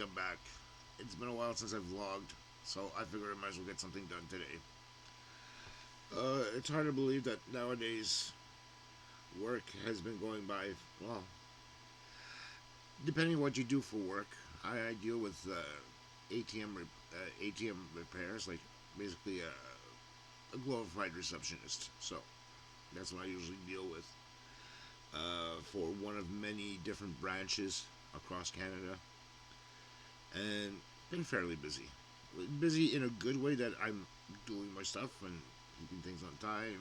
I'm back. It's been a while since I've vlogged, so I figured I might as well get something done today. It's hard to believe that nowadays work has been going by, well, depending on what you do for work. I deal with ATM repairs, like basically a glorified receptionist. So that's what I usually deal with for one of many different branches across Canada, and been fairly busy. Busy in a good way that I'm doing my stuff and keeping things on time,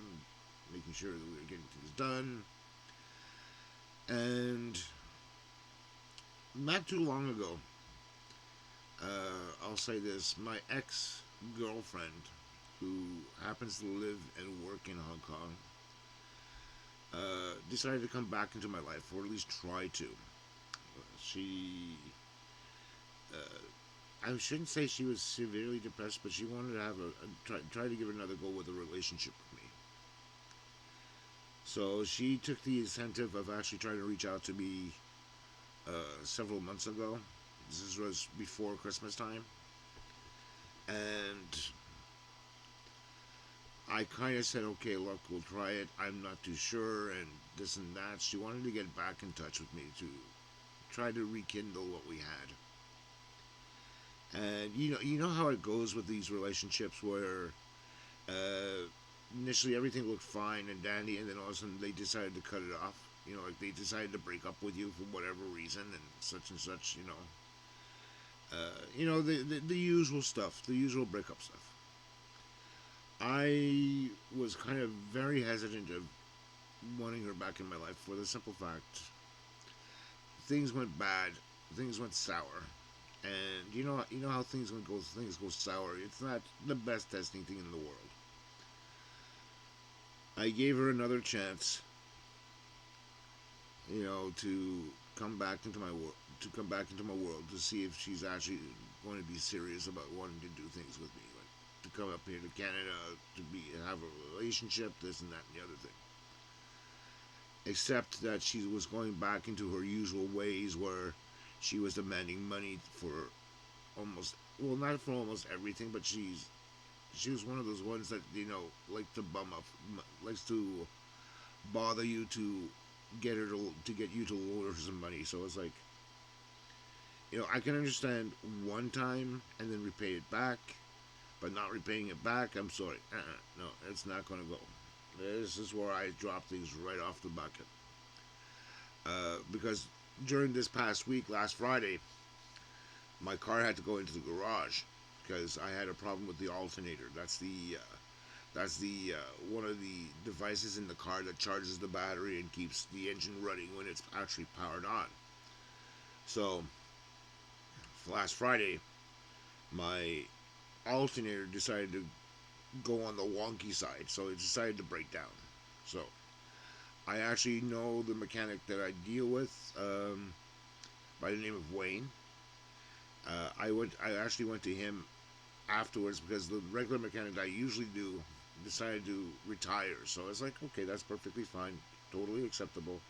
making sure that we're getting things done. And not too long ago, I'll say this: my ex girlfriend, who happens to live and work in Hong Kong, decided to come back into my life, or at least try to. She I shouldn't say she was severely depressed, but she wanted to have try to give another go with a relationship with me. So she took the incentive of actually trying to reach out to me several months ago. This was before Christmas time, and I kind of said, "Okay, look, we'll try it. I'm not too sure," and this and that. She wanted to get back in touch with me to try to rekindle what we had. And you know how it goes with these relationships where uh, initially everything looked fine and dandy, and then all of a sudden they decided to cut it off. Like they decided to break up with you for whatever reason and such and such. The usual stuff, the usual breakup stuff. I was kind of very hesitant of wanting her back in my life for the simple fact things went bad, things went sour, and you know how things go sour. It's not the best testing thing in the world. I gave her another chance, to come back into my world, to see if she's actually going to be serious about wanting to do things with me, like to come up here to Canada, to be have a relationship, this and that and the other thing. Except that she was going back into her usual ways, where she was demanding money for almost, well, not for almost everything, but she was one of those ones that like to bum up, likes to bother you to get you to loan her some money. So it's like, I can understand one time and then repay it back, but not repaying it back. I'm sorry, no, it's not going to go. This is where I drop things right off the bucket. Because during this past week, last Friday, my car had to go into the garage because I had a problem with the alternator. That's the one of the devices in the car that charges the battery and keeps the engine running when it's actually powered on. So last Friday, my alternator decided to go on the wonky side, so it decided to break down. So I actually know the mechanic that I deal with, by the name of Wayne. I actually went to him afterwards because the regular mechanic I usually do decided to retire. So it's like, okay, that's perfectly fine, totally acceptable.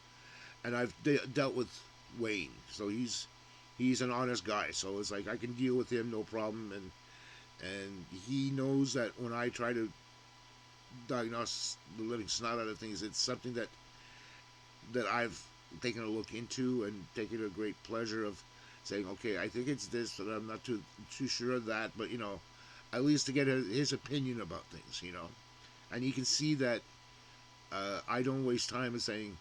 And I've dealt with Wayne, so he's an honest guy. So it's like I can deal with him, no problem. And he knows that when I try to diagnose the living snot out of things, it's something that I've taken a look into and taken a great pleasure of saying, okay, I think it's this, but I'm not too sure of that. But at least to get his opinion about things. And you can see that I don't waste time in saying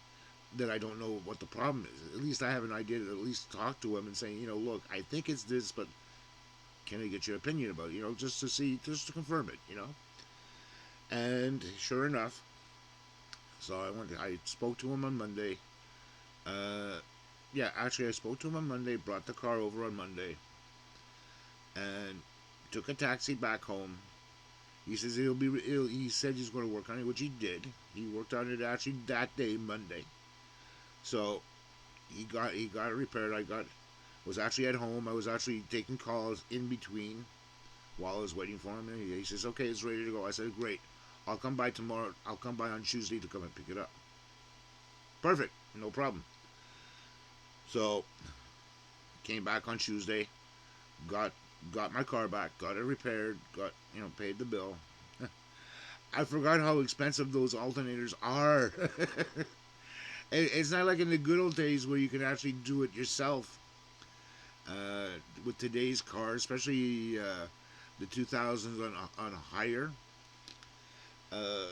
that I don't know what the problem is. At least I have an idea to at least talk to him and saying, look, I think it's this, but can I get your opinion about it? Just to see, just to confirm it. And sure enough, so I spoke to him on Monday. Uh, yeah, actually, I spoke to him on Monday. Brought the car over on Monday, and took a taxi back home. He says he said he's going to work on it, which he did. He worked on it actually that day, Monday. So he got it repaired. I was actually at home. I was actually taking calls in between while I was waiting for him. And he says, "Okay, it's ready to go." I said, "Great. I'll come by tomorrow. I'll come by on Tuesday to come and pick it up." Perfect, no problem. So came back on Tuesday. got got my car back, got it repaired, got paid the bill. I forgot how expensive those alternators are. It's not like in the good old days where you can actually do it yourself. Uh, with today's cars, especially the 2000s on higher, uh,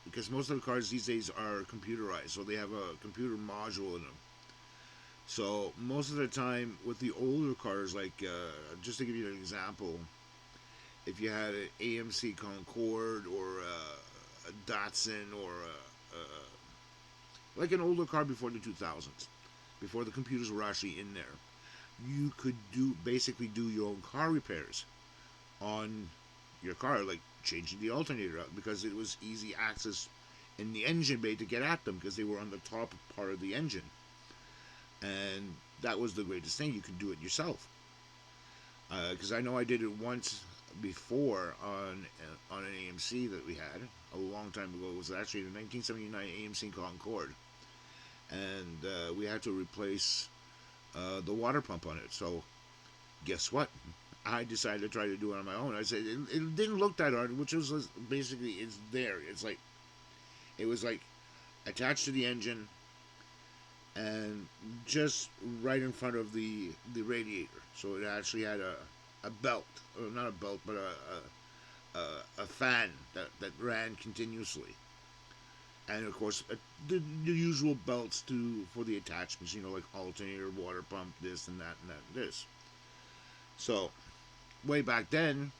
because most of the cars these days are computerized, so they have a computer module in them. So most of the time with the older cars, like just to give you an example, if you had an AMC Concorde or a Datsun or like an older car before the 2000s, before the computers were actually in there, you could basically do your own car repairs on your car, like changing the alternator out because it was easy access in the engine bay to get at them because they were on the top part of the engine, and that was the greatest thing. You could do it yourself. Because I know I did it once before on an AMC that we had a long time ago. It was actually the 1979 AMC Concorde, and we had to replace the water pump on it. So guess what? I decided to try to do it on my own. I said it didn't look that hard, which was basically it's there. It's like it was like attached to the engine and just right in front of the radiator. So it actually had a belt, or not a belt, but a fan that ran continuously, and of course the usual belts to for the attachments. Like alternator, water pump, this and that and that and this. So way back then,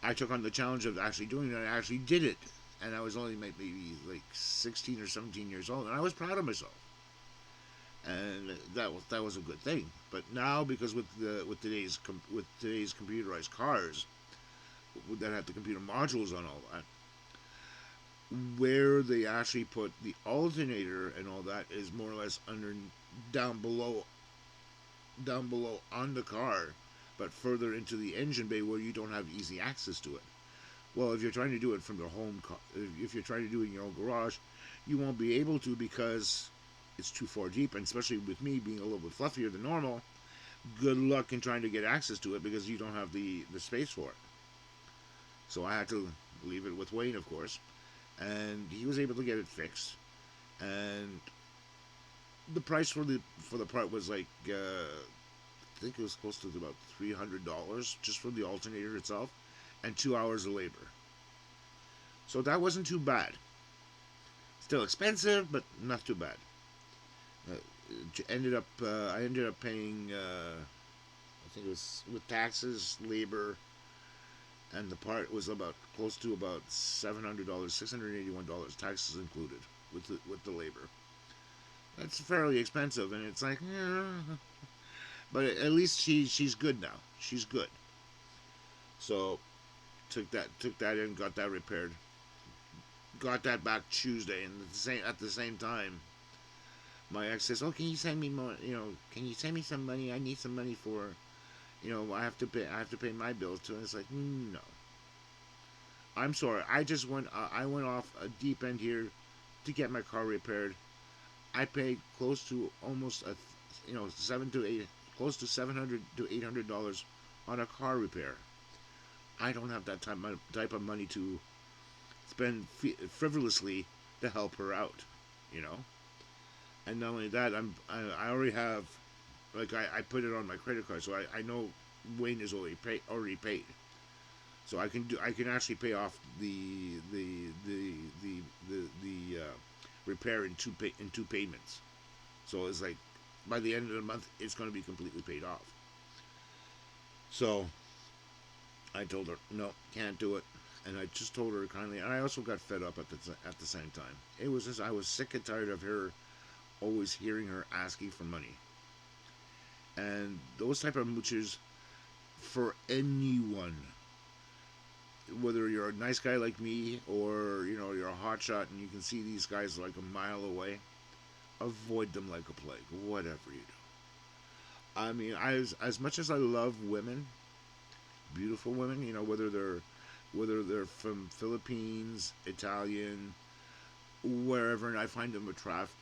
I took on the challenge of actually doing it. And I actually did it, and I was only maybe like 16 or 17 years old, and I was proud of myself. And that was a good thing. But now, because with today's computerized cars that have the computer modules on all that, where they actually put the alternator and all that is more or less under down below on the car, but further into the engine bay where you don't have easy access to it. Well, if you're trying to do it from your home, if you're trying to do it in your own garage, you won't be able to because it's too far deep, and especially with me being a little bit fluffier than normal, good luck in trying to get access to it because you don't have the space for it. So I had to leave it with Wayne, of course, and he was able to get it fixed. And the price for the part was like I think it was close to about $300 just for the alternator itself, and 2 hours of labor. So that wasn't too bad. Still expensive, but not too bad. Uh, I ended up paying. I think it was with taxes, labor, and the part was about close to about $700, $681, taxes included with the labor. That's fairly expensive, and it's like, but at least she's good now. She's good. So took that in, got that repaired, got that back Tuesday, and at the same time, my ex says, "Oh, can you send me more? Can you send me some money? I need some money for, I have to pay my bills too." And it's like, no, I'm sorry. I went off a deep end here to get my car repaired. I paid close to almost seven to eight, close to $700 to $800 on a car repair. I don't have that type of money to spend frivolously to help her out, you know. And not only that, I already have, like I put it on my credit card, so I know Wayne is already paid, so I can actually pay off the repair in two payments. So it's like by the end of the month, it's going to be completely paid off. So I told her no, can't do it, and I just told her kindly. And I also got fed up at the same time. It was just I was sick and tired of her always hearing her asking for money, and those type of moochers for anyone, whether you're a nice guy like me or you're a hotshot and you can see these guys like a mile away, avoid them like a plague. Whatever you do. I mean, as much as I love women, beautiful women, whether they're from Philippines, Italian, wherever, and I find them attractive.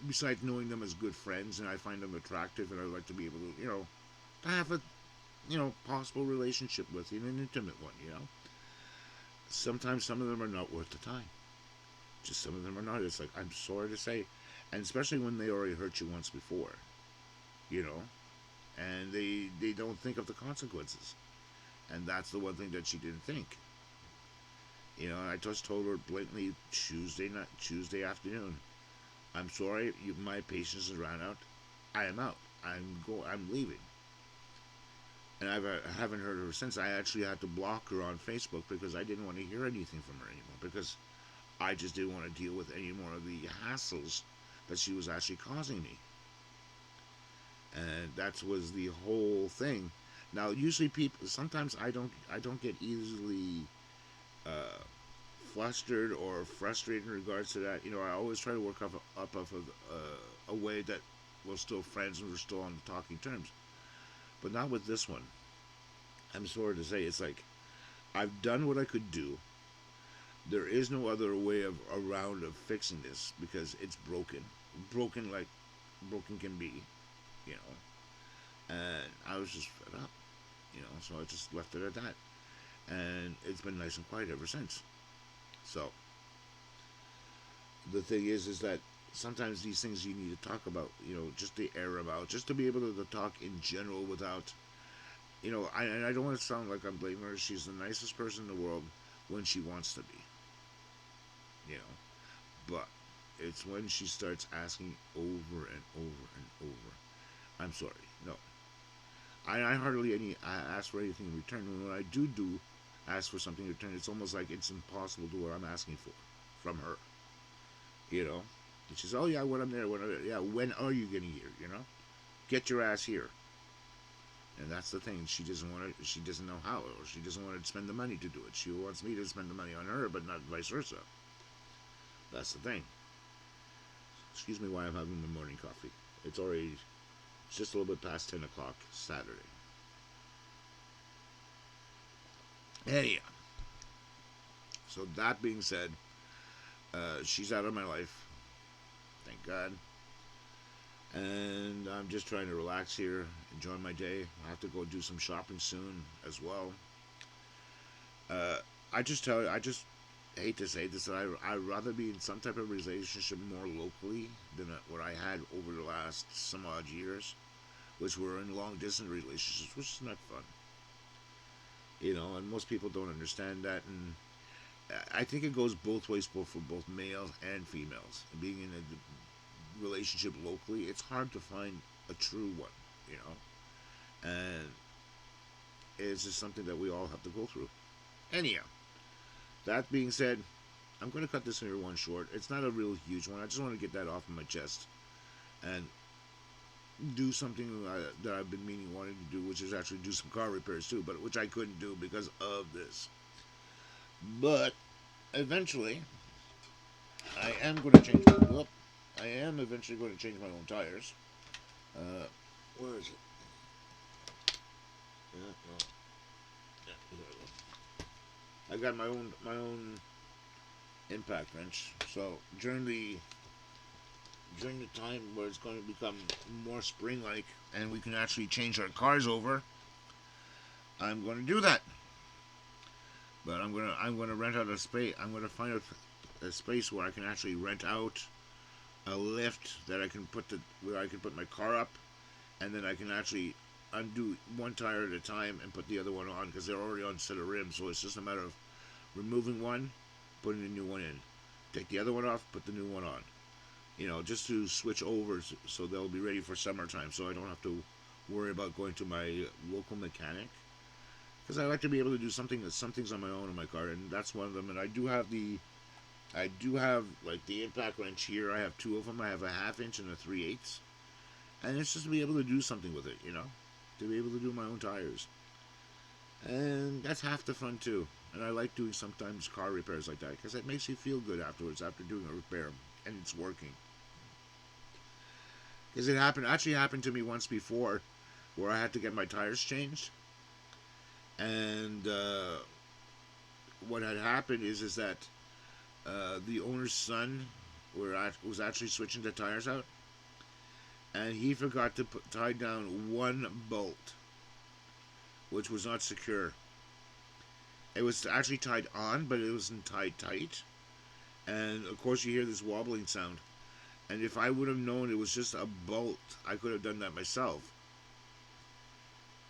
Besides knowing them as good friends, and I find them attractive, and I like to be able to, to have possible relationship with, an intimate one. Sometimes some of them are not worth the time. Just some of them are not. It's like, I'm sorry to say, and especially when they already hurt you once before, you know, and they don't think of the consequences, and that's the one thing that she didn't think. I just told her blatantly Tuesday afternoon. I'm sorry, my patience has ran out. I am out. I'm leaving. And I haven't heard her since. I actually had to block her on Facebook because I didn't want to hear anything from her anymore, because I just didn't want to deal with any more of the hassles that she was actually causing me. And that was the whole thing. Now, usually people, sometimes I don't get easily uh, flustered or frustrated in regards to that. I always try to work up of a way that we're still friends and we're still on talking terms. But not with this one. I'm sorry to say, it's like I've done what I could do. There is no other way around of fixing this because it's broken like broken can be, you know. And I was just fed up, so I just left it at that. And it's been nice and quiet ever since. So the thing is that sometimes these things you need to talk about, just to air about, just to be able to talk in general without, and I don't want to sound like I'm blaming her. She's the nicest person in the world when she wants to be, you know, but it's when she starts asking over and over and over. I'm sorry, no. I hardly ask for anything in return. When I do ask for something in return, it's almost like it's impossible to do what I'm asking for from her. You know, and she's, oh yeah, when I'm there, yeah, when are you getting here? Get your ass here. And that's the thing. She doesn't want to. She doesn't know how, or she doesn't want to spend the money to do it. She wants me to spend the money on her, but not vice versa. That's the thing. Excuse me, while I'm having my morning coffee. It's just a little bit past 10 o'clock Saturday. Anyhow, so that being said, she's out of my life. Thank God. And I'm just trying to relax here, enjoy my day. I have to go do some shopping soon as well. Uh, I just hate to say this, that I'd rather be in some type of relationship more locally than what I had over the last some odd years, which were in long distance relationships, which is not fun. And most people don't understand that. And I think it goes both ways, both for both males and females. Being in a relationship locally, it's hard to find a true one, you know, and it's just something that we all have to go through. Anyhow, that being said, I'm going to cut this here one short. It's not a real huge one. I just want to get that off of my chest and do something that I've been meaning wanting to do, which is actually do some car repairs too, but which I couldn't do because of this. But eventually, I am going to change. Well, I am eventually going to change my own tires. Uh, where is it? Yeah, no. Yeah, there we go. I got my own impact wrench. So during the time where it's going to become more spring-like and we can actually change our cars over, I'm going to do that. But I'm gonna rent out a space. I'm gonna find a space where I can actually rent out a lift that I can where I can put my car up, and then I can actually undo one tire at a time and put the other one on because they're already on a set of rims. So it's just a matter of removing one, putting a new one in, take the other one off, put the new one on. Just to switch over so they'll be ready for summertime, so I don't have to worry about going to my local mechanic. Because I like to be able to do some things on my own in my car, and that's one of them. And I do have like the impact wrench here. I have two of them. I have a half inch and a 3/8, and it's just to be able to do something with it, to be able to do my own tires, and that's half the fun too. And I like doing sometimes car repairs like that because it makes you feel good afterwards after doing a repair and it's working. Because it actually happened to me once before, where I had to get my tires changed, and what had happened is that the owner's son was actually switching the tires out, and he forgot to tie down one bolt which was not secure. It was actually tied on, but it wasn't tied tight. And of course, you hear this wobbling sound. And if I would have known it was just a bolt, I could have done that myself.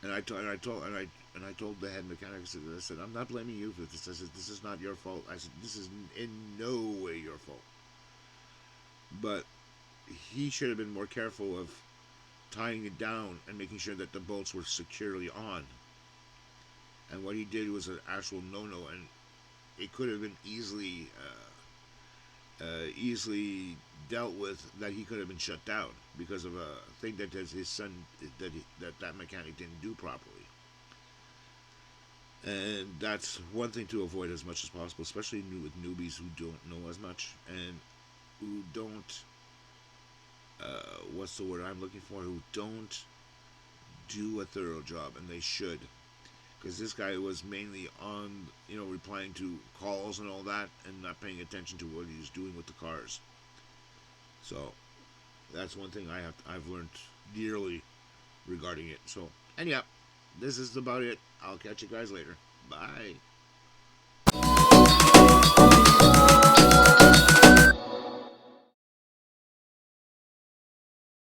And I told the head mechanic. I said, I'm not blaming you for this. I said, this is not your fault. I said, this is in no way your fault. But he should have been more careful of tying it down and making sure that the bolts were securely on. And what he did was an actual no-no, and it could have been easily dealt with. That he could have been shut down because of a thing that his son that mechanic didn't do properly. And that's one thing to avoid as much as possible, especially with newbies who don't know as much and who don't. What's the word I'm looking for? Who don't do a thorough job, and they should, because this guy was mainly on, replying to calls and all that, and not paying attention to what he was doing with the cars. So that's one thing I've learned dearly regarding it. So anyhow, this is about it. I'll catch you guys later. Bye.